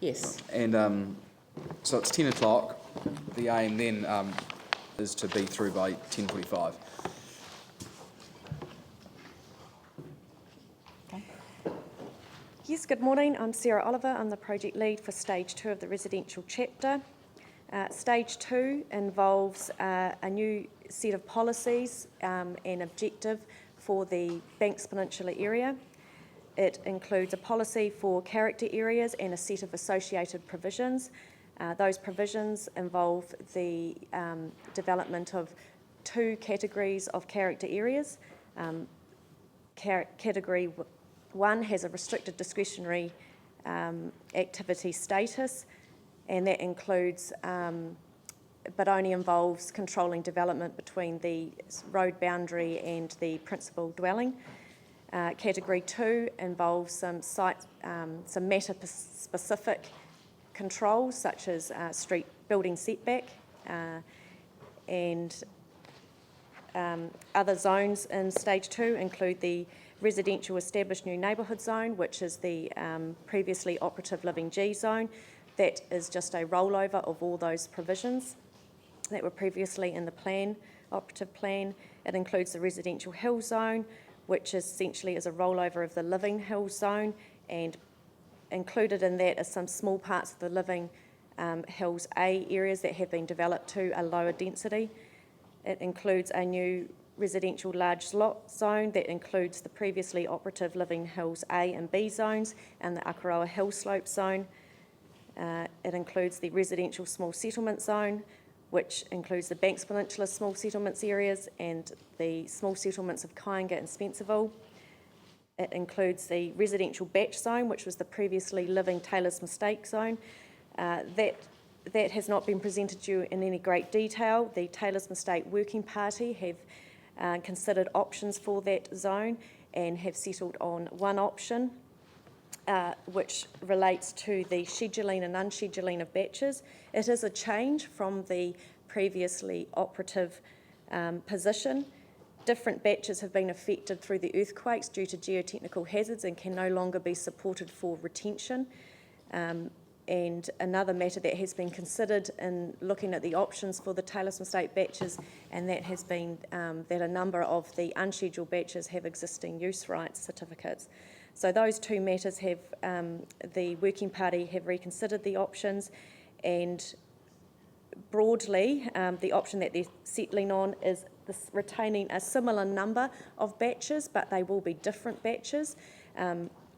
Yes. And so it's 10 o'clock. The aim then is to be through by 10:45. Okay. Yes, good morning. I'm Sarah Oliver. I'm the project lead for Stage 2 of the residential chapter. Stage 2 involves a new set of policies and objective for the Banks Peninsula area. It includes a policy for character areas and a set of associated provisions. Those provisions involve the development of 2 categories of character areas. Category 1 has a restricted discretionary activity status, and that includes, but only involves controlling development between the road boundary and the principal dwelling. Category 2 involves some matter-specific controls, such as street building setback, and other zones in Stage 2 include the Residential Established New Neighbourhood Zone, which is the previously operative Living G zone. That is just a rollover of all those provisions that were previously in the operative plan. It includes the Residential Hill Zone, which essentially is a rollover of the Living Hill Zone, and included in that are some small parts of the Living Hills A areas that have been developed to a lower density. It includes a new residential large lot zone that includes the previously operative Living Hills A and B zones and the Akaroa Hill Slope zone. It includes the residential small settlement zone, which includes the Banks Peninsula small settlements areas and the small settlements of Kainga and Spencerville. It includes the residential batch zone, which was the previously Living Taylor's Mistake zone. That has not been presented to you in any great detail. The Taylor's Mistake Working Party have considered options for that zone and have settled on one option, which relates to the scheduling and unscheduling of batches. It is a change from the previously operative position. Different batches have been affected through the earthquakes due to geotechnical hazards and can no longer be supported for retention. And another matter that has been considered in looking at the options for the Taylor's Mistake batches, and that has been that a number of the unscheduled batches have existing use rights certificates. So those 2 matters have, the Working Party have reconsidered the options, and broadly the option that they're settling on is retaining a similar number of batches, but they will be different batches.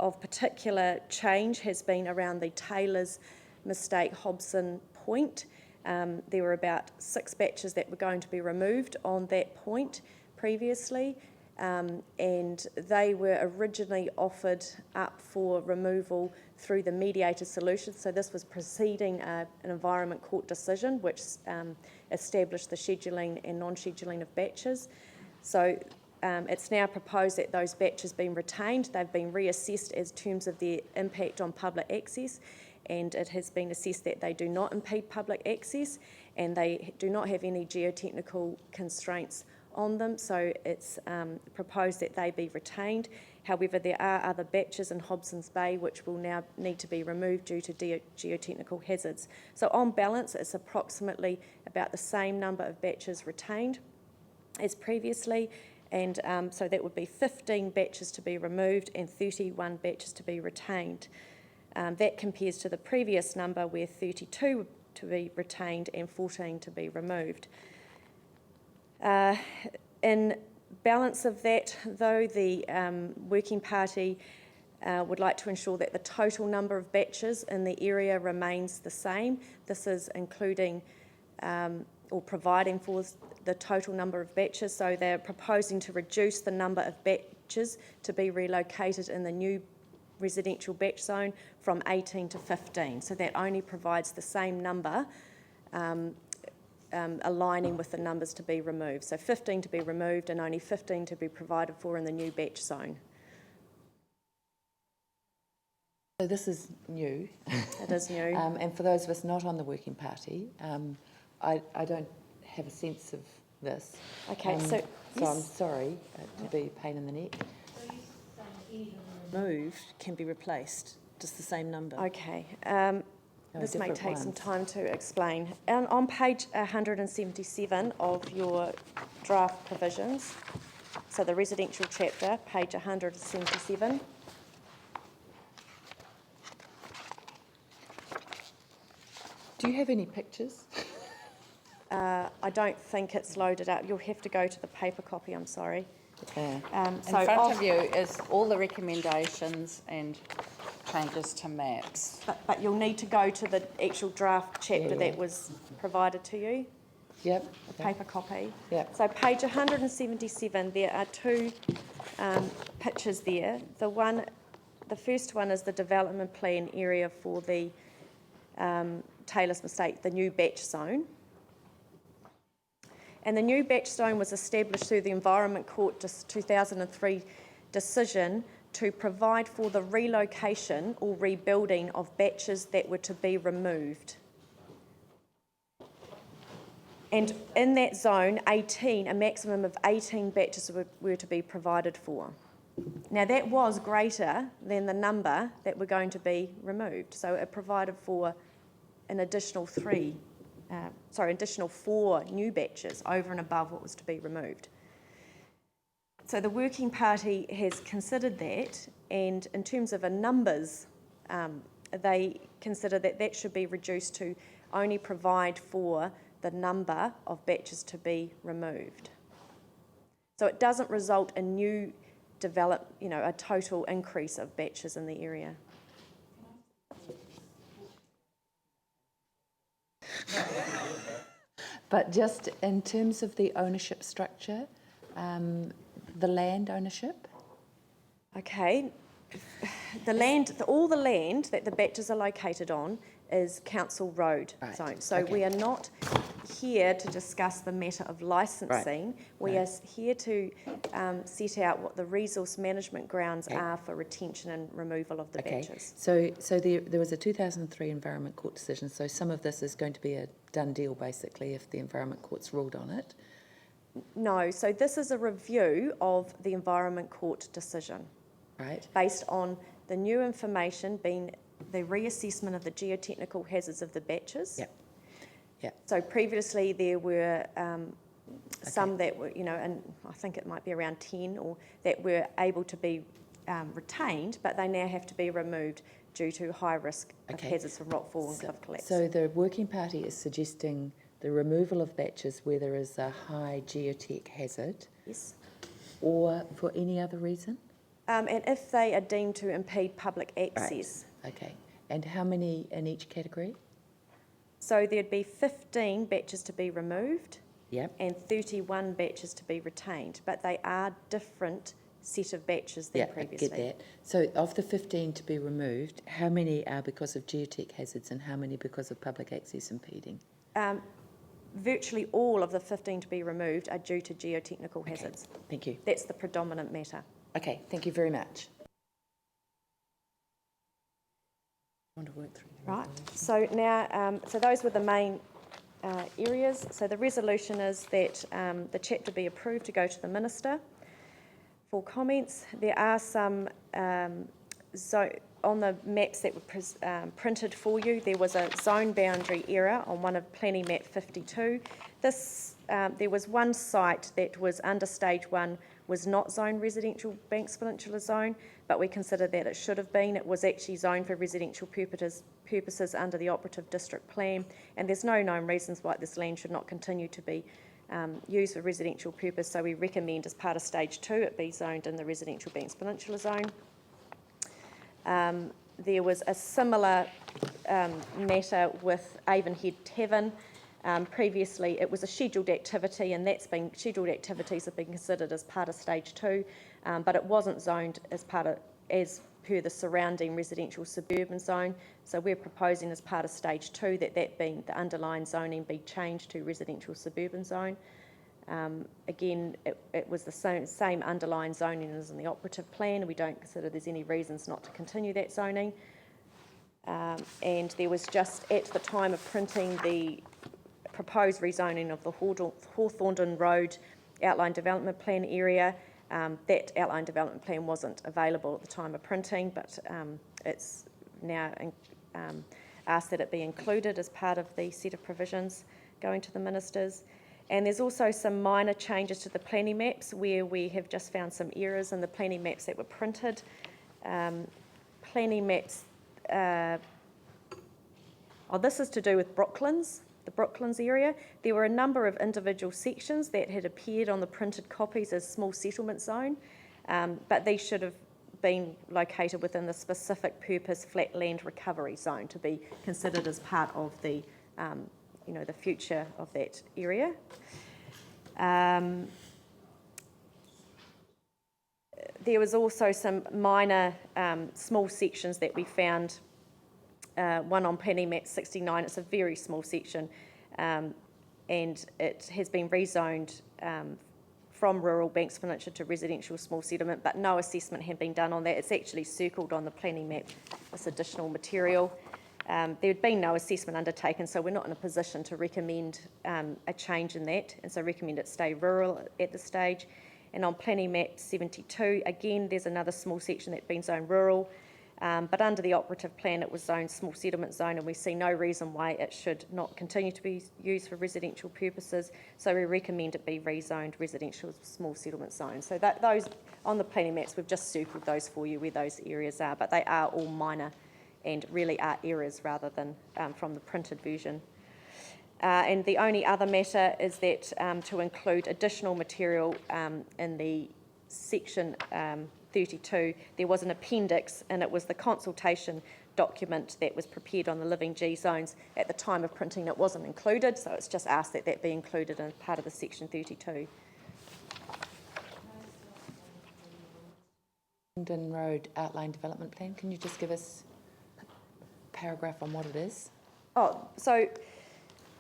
Of particular change has been around the Taylor's Mistake Hobson Point. There were about 6 batches that were going to be removed on that point previously, and they were originally offered up for removal through the mediated solution. So this was preceding an Environment Court decision which established the scheduling and non-scheduling of batches. So it's now proposed that those batches be retained. They've been reassessed as terms of their impact on public access, and it has been assessed that they do not impede public access and they do not have any geotechnical constraints on them, so it's proposed that they be retained. However, there are other batches in Hobson's Bay which will now need to be removed due to geotechnical hazards. So on balance, it's approximately about the same number of batches retained as previously, and so that would be 15 batches to be removed and 31 batches to be retained. That compares to the previous number where 32 to be retained and 14 to be removed. In balance of that, though, the Working Party would like to ensure that the total number of batches in the area remains the same. This is including or providing for the total number of batches, so they're proposing to reduce the number of batches to be relocated in the new residential batch zone from 18 to 15, so that only provides the same number, aligning with the numbers to be removed. So 15 to be removed and only 15 to be provided for in the new batch zone. So this is new. It is new. And for those of us not on the Working Party, I don't have a sense of this. Okay, so yes. I'm sorry to be a pain in the neck. Removed can be replaced. just the same number? Okay. This may different take some ones. time to explain. On page 177 of your draft provisions, so the residential chapter, page 177. Do you have any pictures? I don't think it's loaded up. You'll have to go to the paper copy, I'm sorry. Yeah. In front of you is all the recommendations and changes to maps. But you'll need to go to the actual draft chapter Yeah. that was provided to you, Yep. the paper copy. Yep. So page 177, there are two pictures there. The first one is the development plan area for the Taylor's Mistake, the new batch zone. And the new batch zone was established through the Environment Court 2003 decision to provide for the relocation or rebuilding of batches that were to be removed. And in that zone, a maximum of 18 batches were to be provided for. Now that was greater than the number that were going to be removed. So it provided for an additional additional 4 new batches over and above what was to be removed. So the working party has considered that, and in terms of numbers, they consider that that should be reduced to only provide for the number of batches to be removed. So it doesn't result in a total increase of batches in the area. But just in terms of the ownership structure, the land ownership? Okay. All the land that the batches are located on is council road Right, zone. So okay. we are not here to discuss the matter of licensing. Right, We no. are here to set out what the resource management grounds Okay. are for retention and removal of the batches. So there was a 2003 Environment Court decision, so some of this is going to be a done deal, basically, if the Environment Court's ruled on it. No, so this is a review of the Environment Court decision Right. based on the new information being the reassessment of the geotechnical hazards of the batches. Yep. Yep. So previously there were some that were, and I think it might be around 10 or that were able to be retained, but they now have to be removed due to high risk of Okay. hazards from rockfall and cliff collapse. So the working party is suggesting the removal of batches where there is a high geotech hazard, Yes. or for any other reason? And if they are deemed to impede public access. Okay. And how many in each category? So there'd be 15 batches to be removed Yep. and 31 batches to be retained, but they are different set of batches than Yeah, previously. I get that. So of the 15 to be removed, how many are because of geotech hazards and how many because of public access impeding? Virtually all of the 15 to be removed are due to geotechnical hazards. Thank you. That's the predominant matter. Okay, thank you very much. I want to work through the Right, so now, so those were the main areas. So the resolution is that the chapter be approved to go to the Minister for comments. There are some, on the maps that were printed for you, there was a zone boundary error on one of planning map 52. There was one site that was under stage 1, was not zoned residential Banks Peninsula zone, but we considered that it should have been. It was actually zoned for residential purposes under the operative district plan, and there's no known reasons why this land should not continue to be used for residential purpose, so we recommend as part of stage 2 it be zoned in the residential Banks Peninsula zone. There was a similar matter with Avonhead Tavern. Previously, it was a scheduled activity, and scheduled activities have been considered as part of stage 2, but it wasn't zoned as per the surrounding residential suburban zone. So we're proposing as part of stage 2 that being the underlying zoning be changed to residential suburban zone. Again, it was the same underlying zoning as in the operative plan. We don't consider there's any reasons not to continue that zoning. And there was just, at the time of printing, the proposed rezoning of the Hawthornden Road outline development plan area. That outline development plan wasn't available at the time of printing, but it's now asked that it be included as part of the set of provisions going to the ministers. And there's also some minor changes to the planning maps where we have just found some errors in the planning maps that were printed. Planning maps, this is to do with Brooklands, the Brooklands area. There were a number of individual sections that had appeared on the printed copies as small settlement zone, but these should have been located within the specific purpose flat land recovery zone to be considered as part of the the future of that area. There was also some minor small sections that we found. One on planning map 69, it's a very small section, and it has been rezoned from rural Banks Peninsula to residential small settlement, but no assessment had been done on that. It's actually circled on the planning map, this additional material. There had been no assessment undertaken, so we're not in a position to recommend a change in that, and so recommend it stay rural at this stage. And on planning map 72, again, there's another small section that's been zoned rural, but under the operative plan, it was zoned small settlement zone, and we see no reason why it should not continue to be used for residential purposes, so we recommend it be rezoned residential small settlement zone. So those, on the planning maps, we've just circled those for you where those areas are, but they are all minor and really are errors rather than from the printed version. And the only other matter is that to include additional material in the section 32, there was an appendix, and it was the consultation document that was prepared on the living G zones. At the time of printing, it wasn't included, so it's just asked that that be included in part of the section 32. London Road Outline Development Plan, can you just give us a paragraph on what it is? Oh, so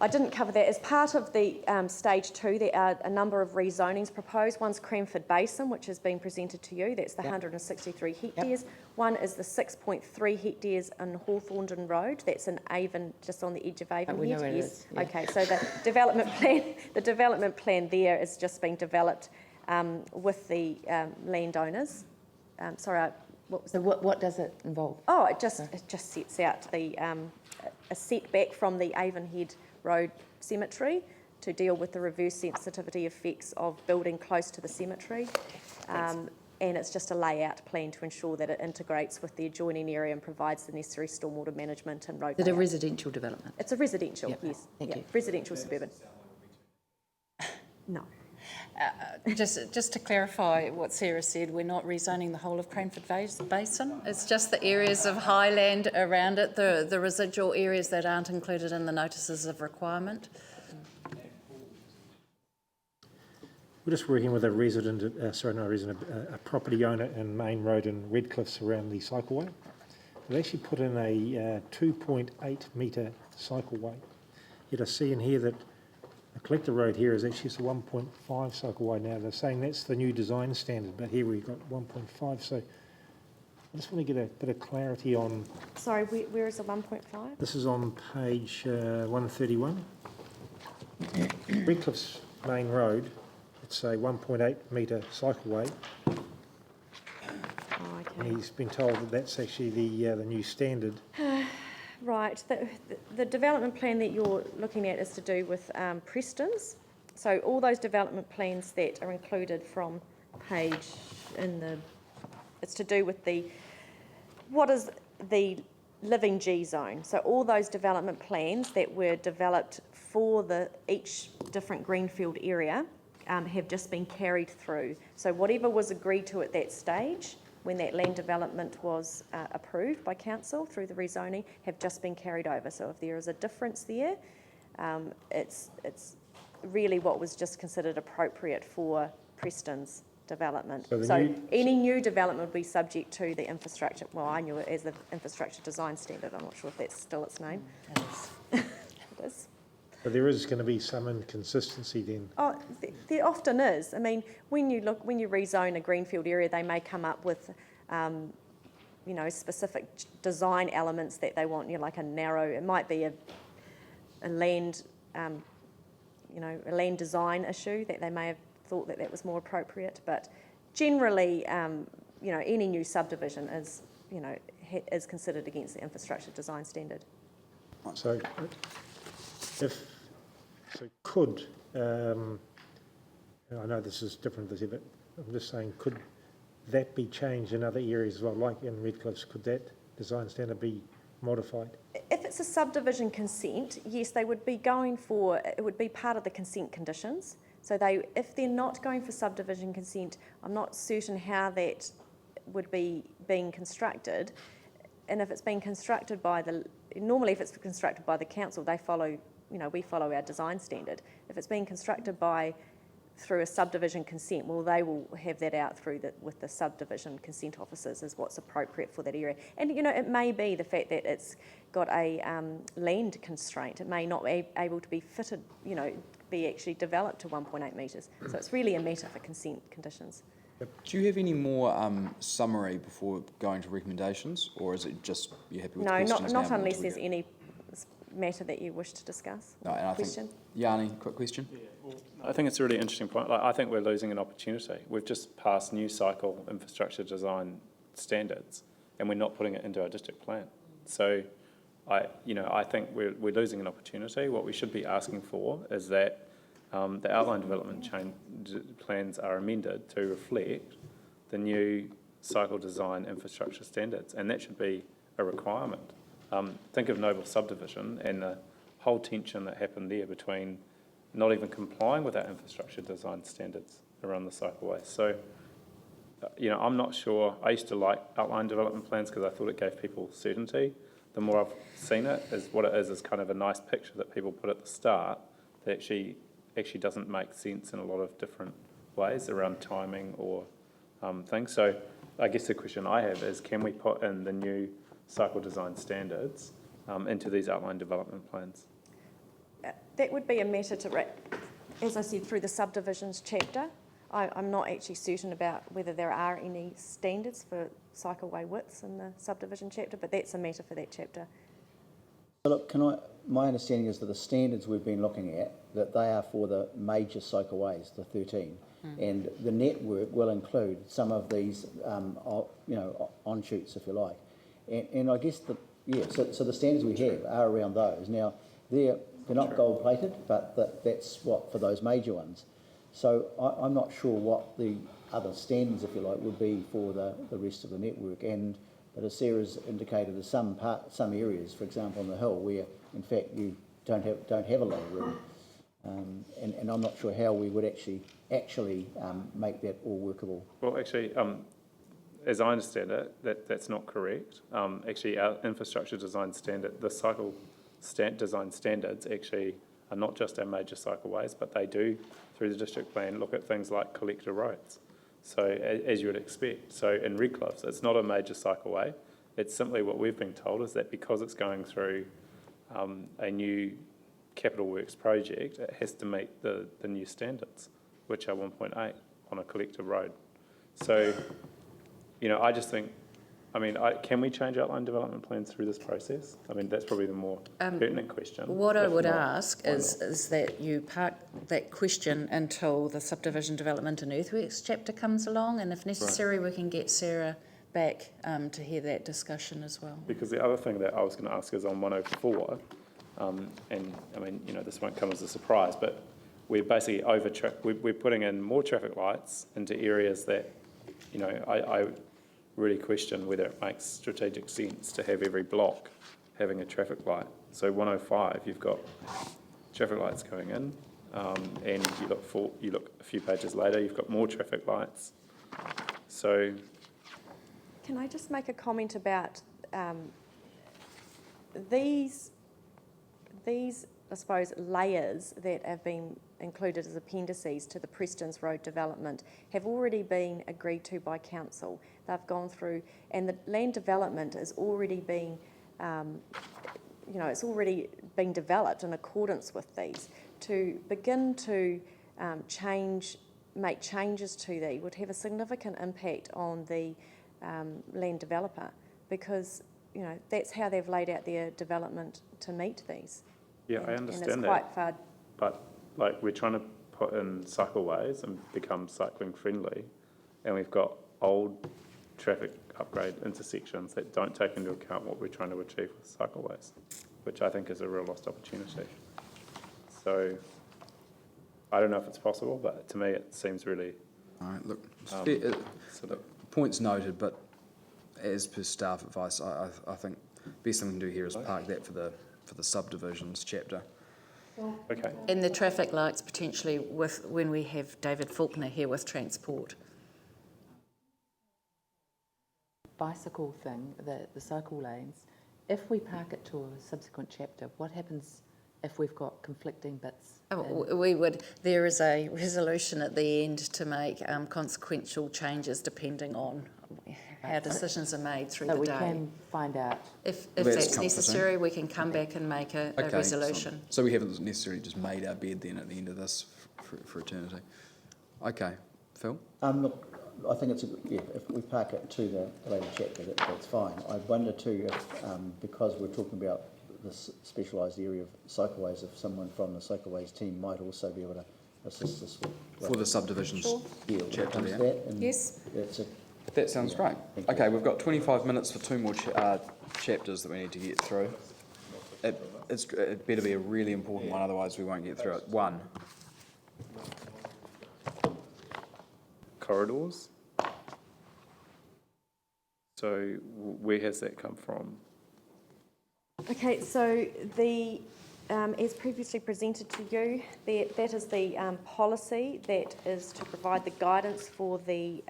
I didn't cover that. As part of the stage 2, there are a number of rezonings proposed. One's Cranford Basin, which has been presented to you. That's the 163 hectares. Yep. One is the 6.3 hectares in Hawthornden Road. That's in Avon, just on the edge of Avon. We know where it is. Yeah. Okay, so the development plan there is just being developed with the landowners. What does it involve? Oh, it just sets out the a setback from the Avonhead Road cemetery to deal with the reverse sensitivity effects of building close to the cemetery. And it's just a layout plan to ensure that it integrates with the adjoining area and provides the necessary stormwater management and road. Is it a residential development? It's a residential, yep. Yes. Thank you. Residential suburban. No. Just to clarify what Sarah said, we're not rezoning the whole of Cranford Basin. It's just the areas of highland around it, the residual areas that aren't included in the notices of requirement. We're just working with a property owner in Main Road in Redcliffs around the cycleway. They've actually put in a 2.8 metre cycleway. Yet I see in here that the collector road here is actually just a 1.5 cycleway now. They're saying that's the new design standard, but here we've got 1.5. So I just want to get a bit of clarity on... Sorry, where is the 1.5? This is on page 131. Redcliffs Main Road, it's a 1.8 metre cycleway. Oh, okay. And he's been told that that's actually the new standard. Right, the development plan that you're looking at is to do with Preston's. So all those development plans that are included from page it's to do with what is the living G zone. So all those development plans that were developed for each different greenfield area have just been carried through. So whatever was agreed to at that stage, when that land development was approved by council through the rezoning, have just been carried over. So if there is a difference there, it's really what was just considered appropriate for Preston's development. So any new development would be subject to the infrastructure, well, I knew it as the infrastructure design standard. I'm not sure if that's still its name. It is. It is. But there is going to be some inconsistency then. Oh, there often is. I mean, when you rezone a greenfield area, they may come up with, specific design elements that they want. Like a narrow. It might be a land, a land design issue that they may have thought that was more appropriate. But generally, any new subdivision is, is considered against the infrastructure design standard. So, could, I know this is different this year, but I'm just saying, could that be changed in other areas as well, like in Redcliffs? Could that design standard be modified? If it's a subdivision consent, yes, they would be going for, it would be part of the consent conditions. So if they're not going for subdivision consent, I'm not certain how that would be being constructed. And if it's being constructed by normally if it's constructed by the council, they follow, we follow our design standard. If it's being constructed through a subdivision consent, well, they will have that out with the subdivision consent officers as what's appropriate for that area. And, it may be the fact that it's got a land constraint. It may not be able to be fitted, be actually developed to 1.8 metres. So it's really a matter for consent conditions. Do you have any more summary before going to recommendations, or is it just you're happy with the questions No, now? not unless there's any matter that you wish to discuss. No, and I Question? think, Yanni, quick question? Yeah, well, I think it's a really interesting point. I think we're losing an opportunity. We've just passed new cycle infrastructure design standards, and we're not putting it into our district plan. So, I think we're losing an opportunity. What we should be asking for is that the outline development plans are amended to reflect the new cycle design infrastructure standards, and that should be a requirement. Think of Noble Subdivision and the whole tension that happened there between not even complying with our infrastructure design standards around the cycleway. So, I'm not sure. I used to like outline development plans because I thought it gave people certainty. The more I've seen it, what it is kind of a nice picture that people put at the start that actually doesn't make sense in a lot of different ways around timing or things. So I guess the question I have is, can we put in the new cycle design standards into these outline development plans? That would be a matter as I said, through the subdivisions chapter. I'm not actually certain about whether there are any standards for cycleway widths in the subdivision chapter, but that's a matter for that chapter. Look, my understanding is that the standards we've been looking at, that they are for the major cycleways, the 13, and the network will include some of these, on-shoots, if you like. And I guess so the standards we have are around those. Now, they're not gold-plated, but that's what, for those major ones. So I'm not sure what the other standards, if you like, would be for the rest of the network. But as Sarah's indicated, there's some areas, for example, on the hill, where in fact you don't have a lot of room, and I'm not sure how we would actually make that all workable. Well, actually, as I understand it, that's not correct. Actually, our infrastructure design standard, the cycle design standards, actually are not just our major cycleways, but they do, through the district plan, look at things like collector roads. So, as you would expect. So, in Redcliffs, it's not a major cycleway. It's simply what we've been told is that because it's going through a new capital works project, it has to meet the new standards, which are 1.8 on a collector road. So, I just think, can we change outline development plans through this process? That's probably the more pertinent question. What I would ask is that you park that question until the subdivision development and earthworks chapter comes along, and if necessary, we can get Sarah back to hear that discussion as well. Because the other thing that I was going to ask is on 104, this won't come as a surprise, but we're basically we're putting in more traffic lights into areas that, I really question whether it makes strategic sense to have every block having a traffic light. So 105, you've got traffic lights going in, and you look a few pages later, you've got more traffic lights. So, can I just make a comment about these, I suppose, layers that have been included as appendices to the Prestons Road development have already been agreed to by council. They've gone through, and the land development is already being, it's already been developed in accordance with these. To begin to make changes to these would have a significant impact on the land developer, because that's how they've laid out their development to meet these. yeah, I understand and it's that. Quite far. But we're trying to put in cycleways and become cycling friendly, and we've got old upgrade intersections that don't take into account what we're trying to achieve with cycleways, which I think is a real lost opportunity. So I don't know if it's possible, but to me it seems really All right, look, sort of points noted, but as per staff advice, I think best thing we can do here is park that for the subdivisions chapter. okay. And the traffic lights potentially with, when we have David Faulkner here with transport. Bicycle thing, the cycle lanes, if we park it to a subsequent chapter, what happens if we've got conflicting bits? We would, there is a resolution at the end to make consequential changes depending on how decisions are made through So the we day. can find out. If That's that's comforting. necessary, we can come back and make a Okay, resolution. so we haven't necessarily just made our bed then at the end of this for eternity. Okay, Phil? Look, I think it's if we park it to the later chapter, that's fine. I wonder too if, because we're talking about this specialised area of cycleways, if someone from the cycleways team might also be able to assist us with. For the subdivisions chapter there. Yes. That sounds great. Okay, we've got 25 minutes for two more chapters that we need to get through. It better be a really important one, otherwise we won't get through it. One. Corridors. So where has that come from? Okay, so the, as previously presented to you, that is the policy that is to provide the guidance for the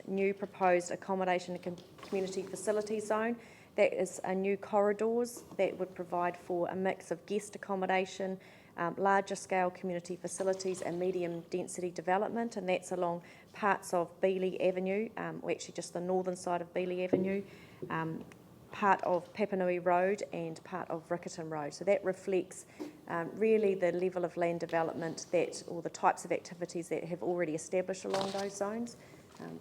new proposed accommodation and community facility zone. That is a new corridors that would provide for a mix of guest accommodation, larger scale community facilities and medium density development, and that's along parts of Beeley Avenue, or actually just the northern side of Beeley Avenue, part of Papanui Road and part of Riccarton Road. So that reflects really the level of land development that, or the types of activities that have already established along those zones.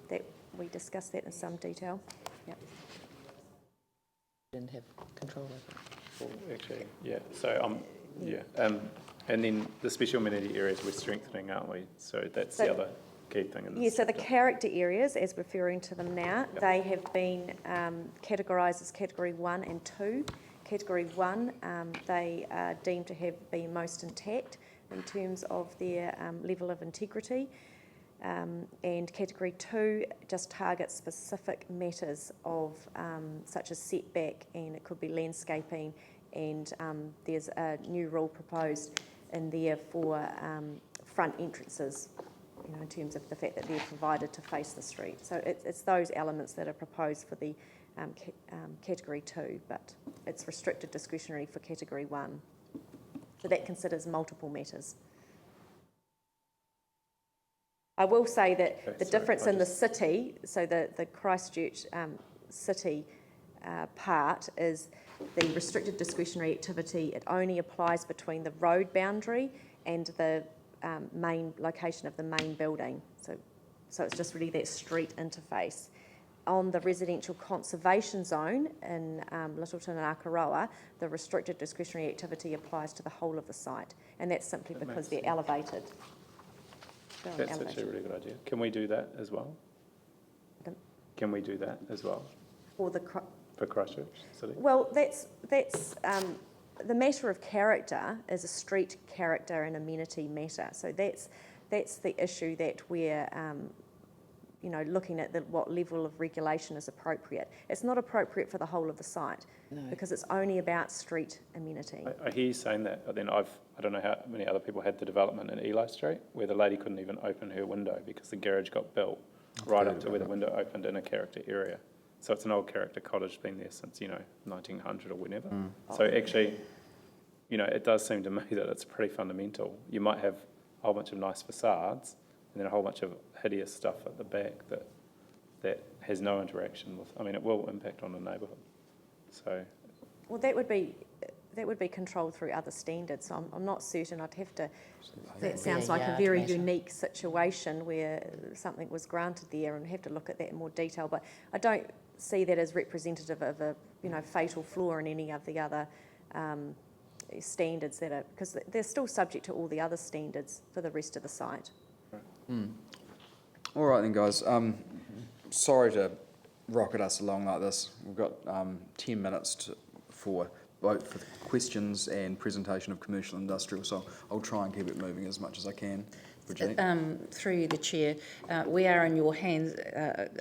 That we discussed that in some detail. Yep. Didn't have control over it. Well, actually, yeah. So and then the special amenity areas we're strengthening, aren't we? So that's the other key thing in this. Yeah, so the chapter. character areas, as referring to them now, they have been categorised as Category 1 and 2. Category 1, they are deemed to have been most intact in terms of their level of integrity. And Category 2 just targets specific matters of such as setback, and it could be landscaping, and there's a new rule proposed in there for front entrances, you know, in terms of the fact that they're provided to face the street. So it's those elements that are proposed for the Category 2, but it's restricted discretionary for Category 1. So that considers multiple matters. I will say that the difference in the city, so the Christchurch city part is the restricted discretionary activity. It only applies between the road boundary and the main location of the main building. So it's just really that street interface. On the residential conservation zone in Littleton and Akaroa, the restricted discretionary activity applies to the whole of the site, and that's simply because they're elevated. That's actually a really good idea. Can we do that as well? Can we do that as well? For Christchurch City? Well, that's the matter of character is a street character and amenity matter. So that's the issue that we're looking at what level of regulation is appropriate. It's not appropriate for the whole of the site because it's only about street amenity. I hear you saying that, but then I don't know how many other people had the development in Eli Street where the lady couldn't even open her window because the garage got built right up to where the window opened in a character area. So it's an old character cottage, been there since 1900 or whenever. So actually, it does seem to me that it's pretty fundamental. You might have a whole bunch of nice facades and then a whole bunch of hideous stuff at the back that has no interaction with. I mean, it will impact on the neighbourhood. So, well, that would be controlled through other standards. So I'm not certain. I'd have to. That sounds like a very unique situation where something was granted there, and have to look at that in more detail. But I don't see that as representative of a fatal flaw in any of the other standards that are, because they're still subject to all the other standards for the rest of the site. All right then, guys. Sorry to rocket us along like this. We've got 10 minutes for both for questions and presentation of commercial and industrial, so I'll try and keep it moving as much as I can. Brigitte? Through the Chair, we are in your hands.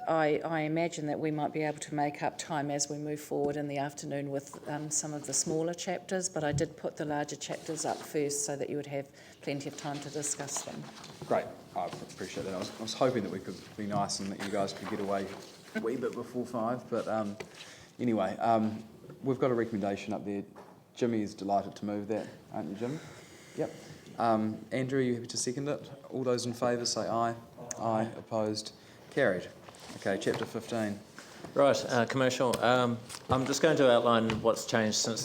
I imagine that we might be able to make up time as we move forward in the afternoon with some of the smaller chapters, but I did put the larger chapters up first so that you would have plenty of time to discuss them. Great, I appreciate that. I was hoping that we could be nice and that you guys could get away a wee bit before 5, but anyway, we've got a recommendation up there. Jimmy is delighted to move that, aren't you, Jimmy? Yep. Andrew, are you happy to second it? All those in favour say aye. Aye. Opposed? Carried. Okay, chapter 15. Right, commercial. I'm just going to outline what's changed since the